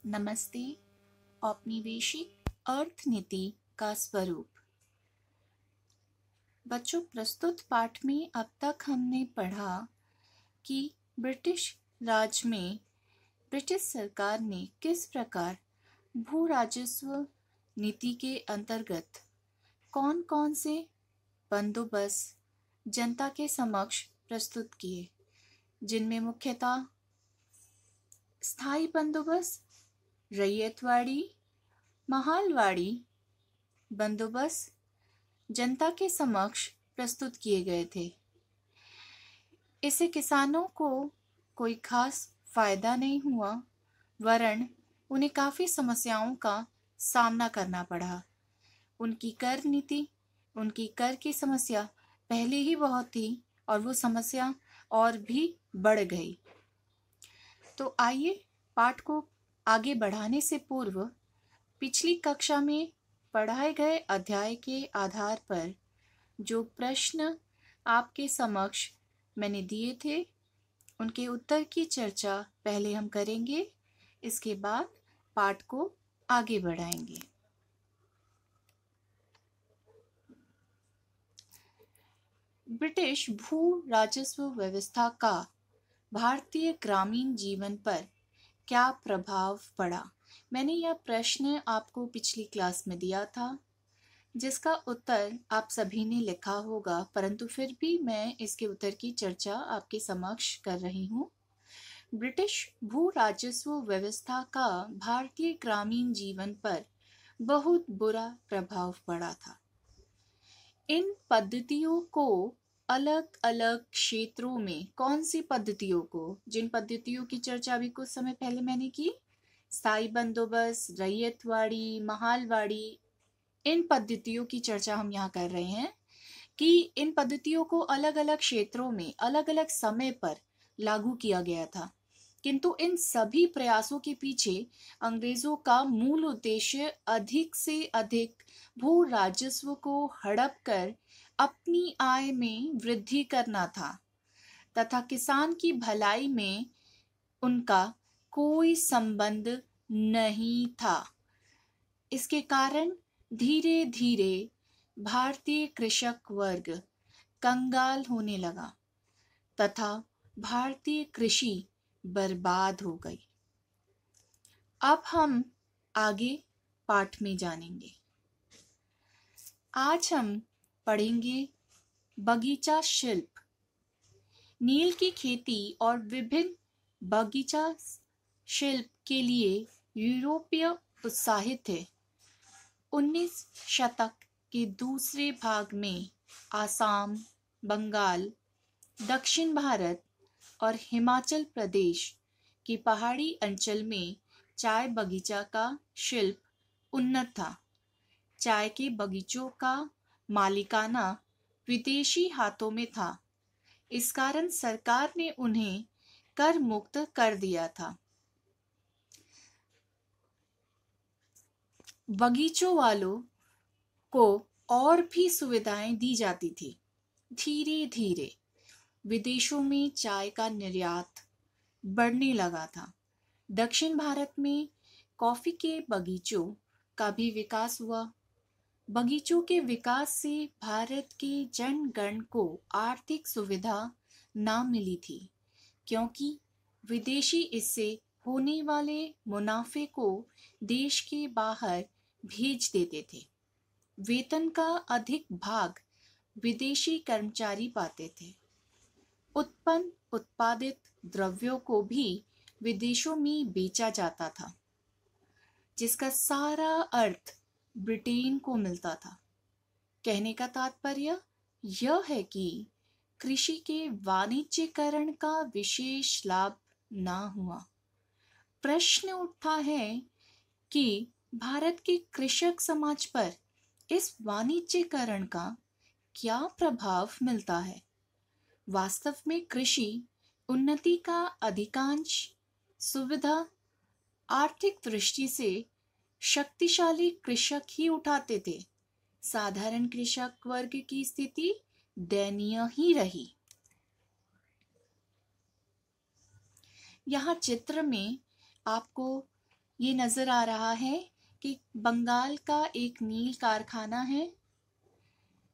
नमस्ते। औपनिवेशिक अर्थनीति का स्वरूप। बच्चों, प्रस्तुत पाठ में अब तक हमने पढ़ा कि ब्रिटिश राज में ब्रिटिश सरकार ने किस प्रकार भू राजस्व नीति के अंतर्गत कौन कौन से बंदोबस्त जनता के समक्ष प्रस्तुत किए, जिनमें मुख्यतः स्थायी बंदोबस्त, रैयतवाड़ी, महालवाड़ी बंदोबस्त जनता के समक्ष प्रस्तुत किए गए थे। इससे किसानों को कोई खास फायदा नहीं हुआ, वरन उन्हें काफ़ी समस्याओं का सामना करना पड़ा। उनकी कर नीति, उनकी कर की समस्या पहले ही बहुत थी और वो समस्या और भी बढ़ गई। तो आइए पाठ को आगे बढ़ाने से पूर्व पिछली कक्षा में पढ़ाए गए अध्याय के आधार पर जो प्रश्न आपके समक्ष मैंने दिए थे, उनके उत्तर की चर्चा पहले हम करेंगे, इसके बाद पाठ को आगे बढ़ाएंगे। ब्रिटिश भू राजस्व व्यवस्था का भारतीय ग्रामीण जीवन पर क्या प्रभाव पड़ा? मैंने यह प्रश्न आपको पिछली क्लास में दिया था, जिसका उत्तर आप सभी ने लिखा होगा, परंतु फिर भी मैं इसके उत्तर की चर्चा आपके समक्ष कर रही हूँ। ब्रिटिश भू राजस्व व्यवस्था का भारतीय ग्रामीण जीवन पर बहुत बुरा प्रभाव पड़ा था। इन पद्धतियों को अलग अलग क्षेत्रों में, कौन सी पद्धतियों को, जिन पद्धतियों की चर्चा अभी कुछ समय पहले मैंने की, स्थायी बंदोबस्त, रैयतवाड़ी, महालवाड़ी, इन पद्धतियों की चर्चा हम यहाँ कर रहे हैं कि इन पद्धतियों को अलग अलग क्षेत्रों में अलग अलग समय पर लागू किया गया था, किंतु इन सभी प्रयासों के पीछे अंग्रेजों का मूल उद्देश्य अधिक से अधिक भू राजस्व को हड़प कर अपनी आय में वृद्धि करना था तथा किसान की भलाई में उनका कोई संबंध नहीं था। इसके कारण धीरे धीरे भारतीय कृषक वर्ग कंगाल होने लगा तथा भारतीय कृषि बर्बाद हो गई। अब हम आगे पाठ में जानेंगे। आज हम पढ़ेंगे बगीचा शिल्प। नील की खेती और विभिन्न बगीचा शिल्प के लिए यूरोपीय उत्साहित थे। 19 शतक के दूसरे भाग में आसाम, बंगाल, दक्षिण भारत और हिमाचल प्रदेश की पहाड़ी अंचल में चाय बगीचा का शिल्प उन्नत था। चाय के बगीचों का मालिकाना विदेशी हाथों में था। इस कारण सरकार ने उन्हें कर मुक्त कर दिया था। बगीचों वालों को और भी सुविधाएं दी जाती थी। धीरे धीरे विदेशों में चाय का निर्यात बढ़ने लगा था। दक्षिण भारत में कॉफी के बगीचों का भी विकास हुआ। बगीचों के विकास से भारत के जनगण को आर्थिक सुविधा ना मिली थी, क्योंकि विदेशी इससे होने वाले मुनाफे को देश के बाहर भेज देते थे। वेतन का अधिक भाग विदेशी कर्मचारी पाते थे। उत्पन्न उत्पादित द्रव्यों को भी विदेशों में बेचा जाता था, जिसका सारा अर्थ ब्रिटेन को मिलता था। कहने का तात्पर्य यह है कि कृषि के वाणिज्यीकरण का विशेष लाभ ना हुआ। प्रश्न उठता है कि भारत के कृषक समाज पर इस वाणिज्यीकरण का क्या प्रभाव मिलता है? वास्तव में कृषि उन्नति का अधिकांश सुविधा आर्थिक दृष्टि से शक्तिशाली कृषक ही उठाते थे। साधारण कृषक वर्ग की स्थिति दयनीय ही रही। यहाँ चित्र में आपको ये नज़र आ रहा है कि बंगाल का एक नील कारखाना है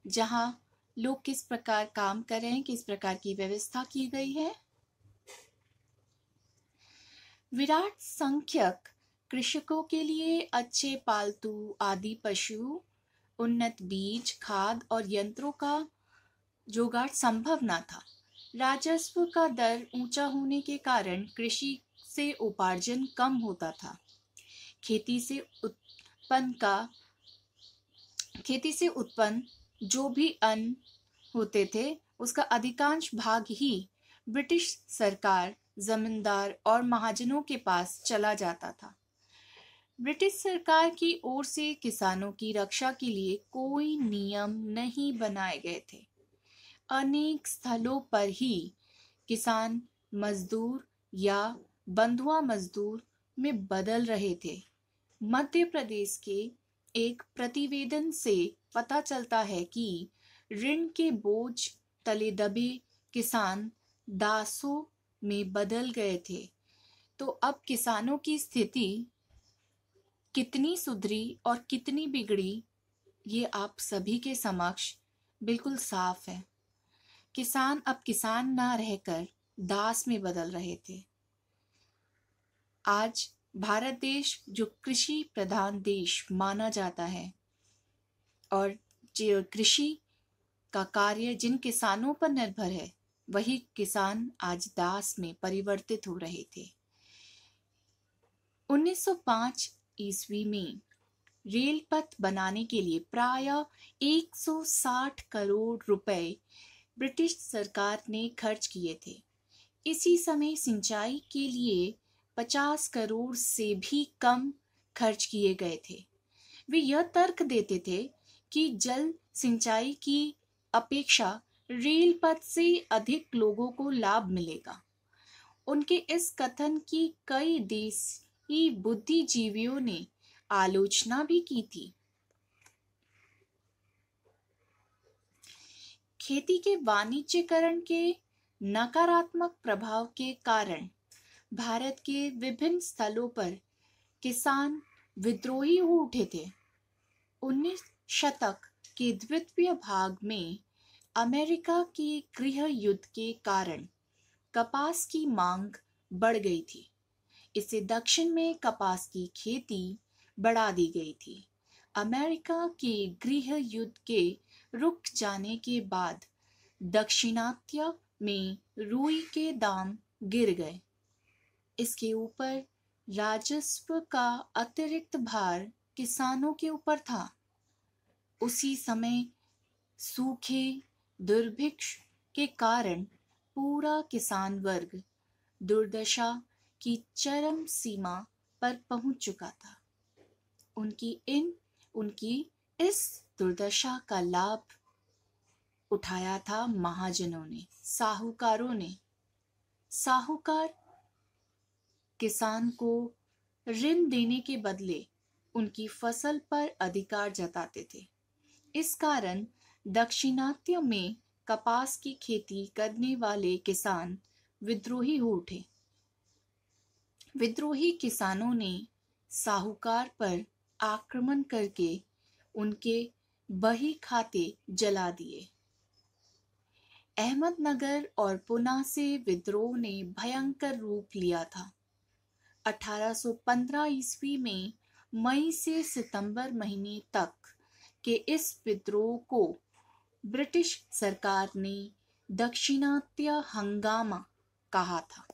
जहाँ लोग किस प्रकार काम कर रहे हैं, किस प्रकार की व्यवस्था की गई है। विराट संख्यक कृषकों के लिए अच्छे पालतू आदि पशु, उन्नत बीज, खाद और यंत्रों का जुगाड़ संभव न था। राजस्व का दर ऊंचा होने के कारण कृषि से उपार्जन कम होता था। खेती से उत्पन्न का खेती से उत्पन्न जो भी अन्न होते थे उसका अधिकांश भाग ही ब्रिटिश सरकार, जमींदार और महाजनों के पास चला जाता था। ब्रिटिश सरकार की ओर से किसानों की रक्षा के लिए कोई नियम नहीं बनाए गए थे। अनेक स्थलों पर ही किसान मजदूर या बंधुआ मजदूर में बदल रहे थे। मध्य प्रदेश के एक प्रतिवेदन से पता चलता है कि ऋण के बोझ तले दबे किसान दासों में बदल गए थे। तो अब किसानों की स्थिति कितनी सुधरी और कितनी बिगड़ी, ये आप सभी के समक्ष बिल्कुल साफ है। किसान अब किसान ना रहकर दास में बदल रहे थे। आज भारत देश जो कृषि प्रधान देश माना जाता है और जो कृषि का कार्य जिन किसानों पर निर्भर है, वही किसान आज दास में परिवर्तित हो रहे थे। 1905 ईस्वी में रेल पथ बनाने के लिए प्राय 160 करोड़ रुपए ब्रिटिश सरकार ने खर्च किए थे। इसी समय सिंचाई के लिए 50 करोड़ से भी कम खर्च किए गए थे। वे यह तर्क देते थे कि जल सिंचाई की अपेक्षा रेल पथ से अधिक लोगों को लाभ मिलेगा। उनके इस कथन की कई देशी बुद्धिजीवियों ने आलोचना भी की थी। खेती के वाणिज्यीकरण के नकारात्मक प्रभाव के कारण भारत के विभिन्न स्थलों पर किसान विद्रोही हो उठे थे। 19 शतक के द्वितीय भाग में अमेरिका के गृह युद्ध के कारण कपास की मांग बढ़ गई थी। इससे दक्षिण में कपास की खेती बढ़ा दी गई थी। अमेरिका के गृह युद्ध के रुक जाने के बाद दक्षिणात्य में रुई के दाम गिर गए। इसके ऊपर राजस्व का अतिरिक्त भार किसानों के ऊपर था। उसी समय सूखे, दुर्भिक्ष के कारण पूरा किसान वर्ग दुर्दशा की चरम सीमा पर पहुंच चुका था। उनकी इस दुर्दशा का लाभ उठाया था महाजनों ने, साहूकारों ने। साहूकार किसान को ऋण देने के बदले उनकी फसल पर अधिकार जताते थे। इस कारण दक्षिणात्य में कपास की खेती करने वाले किसान विद्रोही हो उठे। विद्रोही किसानों ने साहूकार पर आक्रमण करके उनके बही खाते जला दिए। अहमदनगर और पुणे से विद्रोह ने भयंकर रूप लिया था। 1815 ईस्वी में मई से सितंबर महीने तक के इस विद्रोह को ब्रिटिश सरकार ने दक्षिणात्य हंगामा कहा था।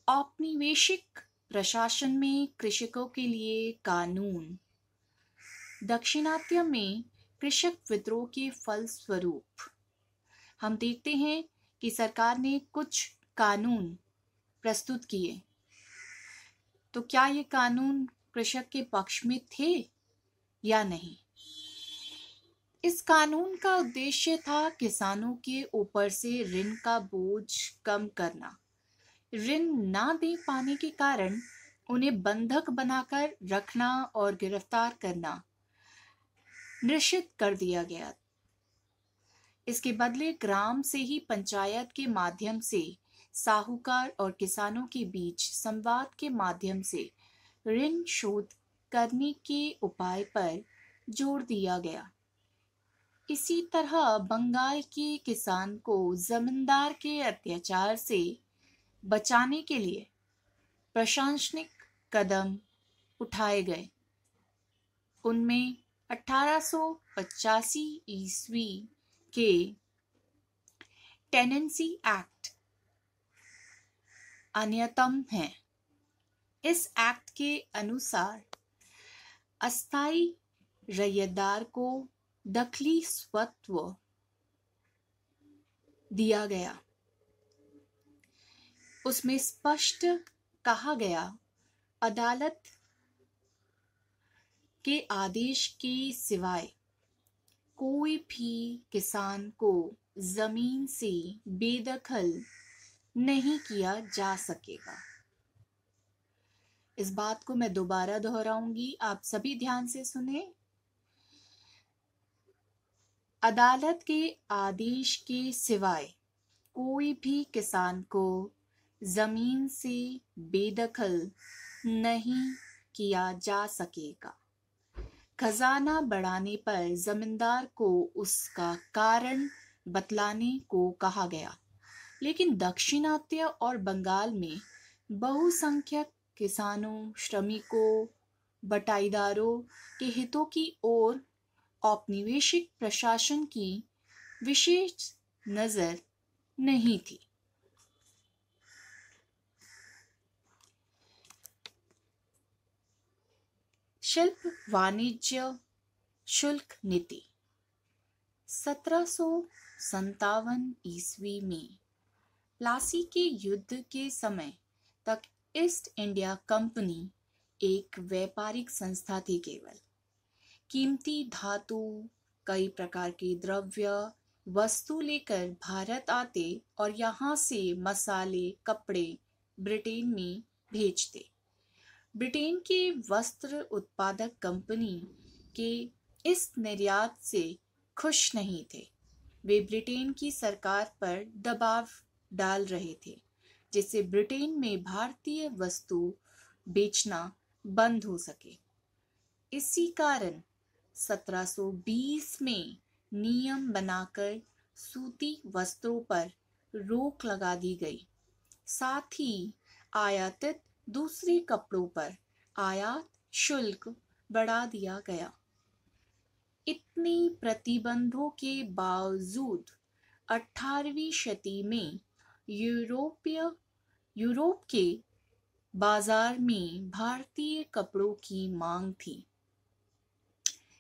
औपनिवेशिक प्रशासन में कृषकों के लिए कानून। दक्षिणात्य में कृषक विद्रोह के फलस्वरूप हम देखते हैं कि सरकार ने कुछ कानून प्रस्तुत किए। तो क्या ये कानून कृषक के पक्ष में थे या नहीं? इस कानून का उद्देश्य था किसानों के ऊपर से ऋण का बोझ कम करना। ऋण ना दे पाने के कारण उन्हें बंधक बनाकर रखना और गिरफ्तार करना निषिद्ध कर दिया गया। इसके बदले ग्राम से ही पंचायत के माध्यम से साहूकार और किसानों के बीच संवाद के माध्यम से ऋण शोध करने के उपाय पर जोर दिया गया। इसी तरह बंगाल के किसान को जमींदार के अत्याचार से बचाने के लिए प्रशासनिक कदम उठाए गए। उनमें 1885 ईस्वी के टेनेंसी एक्ट अन्यतम है। इस एक्ट के अनुसार अस्थायी रैयतदार को दखली स्वत्व दिया गया। उसमें स्पष्ट कहा गया, अदालत के आदेश के सिवाय कोई भी किसान को जमीन से बेदखल नहीं किया जा सकेगा। इस बात को मैं दोबारा दोहराऊंगी, आप सभी ध्यान से सुने। अदालत के आदेश के सिवाय कोई भी किसान को जमीन से बेदखल नहीं किया जा सकेगा। खजाना बढ़ाने पर जमींदार को उसका कारण बतलाने को कहा गया। लेकिन दाक्षिणात्य और बंगाल में बहुसंख्यक किसानों, श्रमिकों, बटाईदारों के हितों की ओर औपनिवेशिक प्रशासन की विशेष नजर नहीं थी। शिल्प वाणिज्य शुल्क नीति 1757 ईस्वी में प्लासी के युद्ध के समय तक ईस्ट इंडिया कंपनी एक व्यापारिक संस्था थी। केवल कीमती धातु, कई प्रकार के द्रव्य वस्तु लेकर भारत आते और यहाँ से मसाले, कपड़े ब्रिटेन में भेजते। ब्रिटेन के वस्त्र उत्पादक कंपनी के इस निर्यात से खुश नहीं थे। वे ब्रिटेन की सरकार पर दबाव डाल रहे थे, जिससे ब्रिटेन में भारतीय वस्तु बेचना बंद हो सके। इसी कारण 1720 में नियम बनाकर सूती वस्त्रों पर रोक लगा दी गई। साथ ही आयातित दूसरे कपड़ों पर आयात शुल्क बढ़ा दिया गया। इतनी प्रतिबंधों के बावजूद 18वीं शती में यूरोप के बाजार में भारतीय कपड़ों की मांग थी।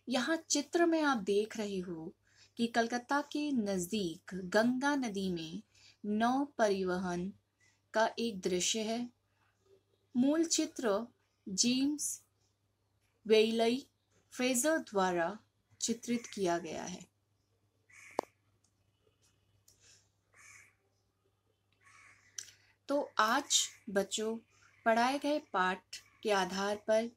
यहाँ चित्र में आप देख रहे हो कि कलकत्ता के नजदीक गंगा नदी में नौ परिवहन का एक दृश्य है। मूल चित्र जेम्स वेइली फ्रेजर द्वारा चित्रित किया गया है। तो आज बच्चों पढ़ाए गए पाठ के आधार पर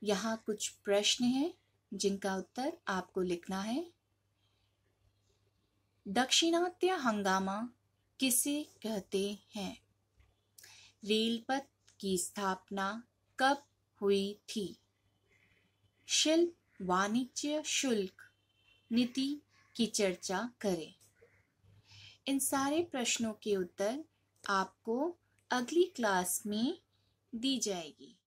यहाँ कुछ प्रश्न हैं जिनका उत्तर आपको लिखना है। दाक्षिणात्य हंगामा किसे कहते हैं? रेलपथ की स्थापना कब हुई थी? शिल्प वाणिज्य शुल्क नीति की चर्चा करें। इन सारे प्रश्नों के उत्तर आपको अगली क्लास में दी जाएगी।